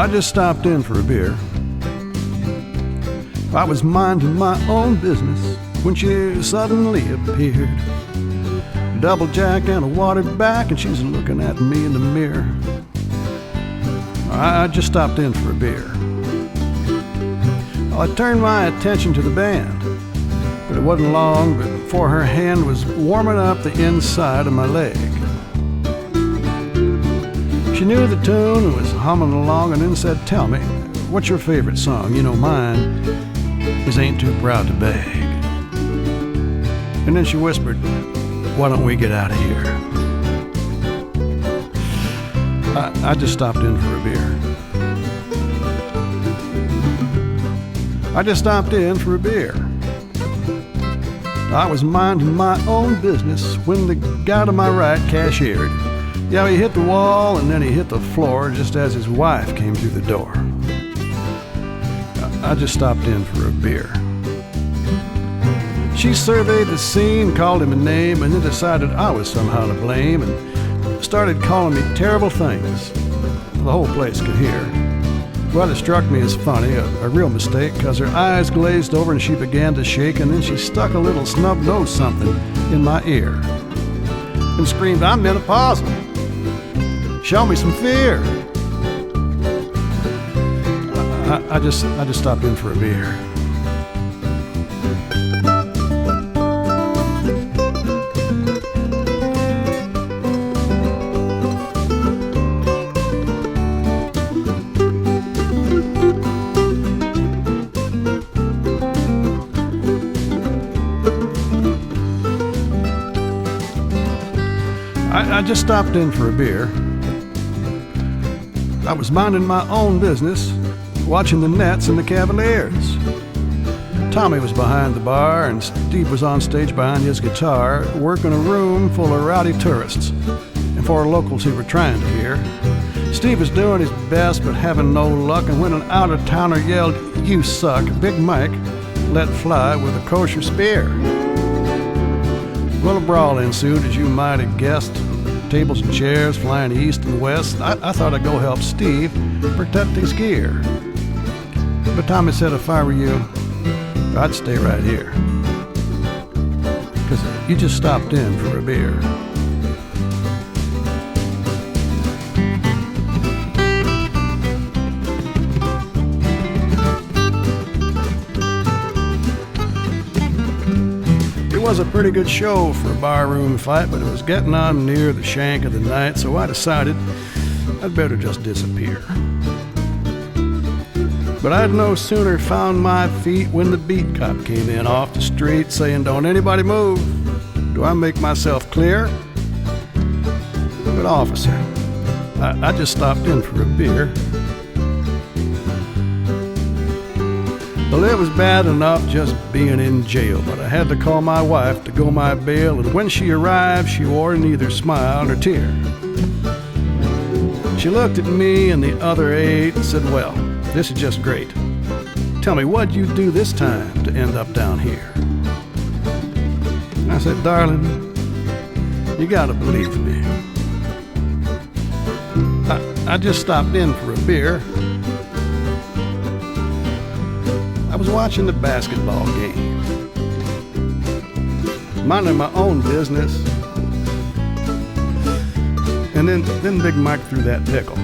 I just stopped in for a beer. I was minding my own business when she suddenly appeared. Double jack and a watered back, and she's looking at me in the mirror. I just stopped in for a beer. I turned my attention to the band, but it wasn't long before her hand was warming up the inside of my leg. She knew the tune and was humming along, and then said, "Tell me, what's your favorite song? You know mine is Ain't Too Proud to Beg." And then she whispered, "Why don't we get out of here?" I just stopped in for a beer. I just stopped in for a beer. I was minding my own business when the guy to my right cashiered. Yeah, he hit the wall and then he hit the floor just as his wife came through the door. I just stopped in for a beer. She surveyed the scene, called him a name, and then decided I was somehow to blame and started calling me terrible things the whole place could hear. Well, it struck me as funny, a real mistake, because her eyes glazed over and she began to shake, and then she stuck a little snub-nosed something in my ear and screamed, "I'm menopausal. Show me some fear." I just stopped in for a beer. I just stopped in for a beer. I was minding my own business, watching the Nets and the Cavaliers. Tommy was behind the bar, and Steve was on stage behind his guitar, working a room full of rowdy tourists and for locals who were trying to hear. Steve was doing his best but having no luck, and when an out-of-towner yelled, "You suck," Big Mike let fly with a kosher spear. Well, a brawl ensued, as you might have guessed. Tables and chairs flying east and west. I thought I'd go help Steve protect his gear. But Tommy said, "If I were you, I'd stay right here, 'cause you just stopped in for a beer." It was a pretty good show for a barroom fight, but it was getting on near the shank of the night, so I decided I'd better just disappear. But I'd no sooner found my feet when the beat cop came in off the street saying, "Don't anybody move. Do I make myself clear?" But officer, I just stopped in for a beer. Well, it was bad enough just being in jail, but I had to call my wife to go my bail, and when she arrived, she wore neither smile nor tear. She looked at me and the other 8 and said, "Well, this is just great. Tell me, what'd you do this time to end up down here?" I said, "Darling, you gotta believe me. I just stopped in for a beer. I was watching the basketball game, minding my own business, and then Big Mike threw that pickle.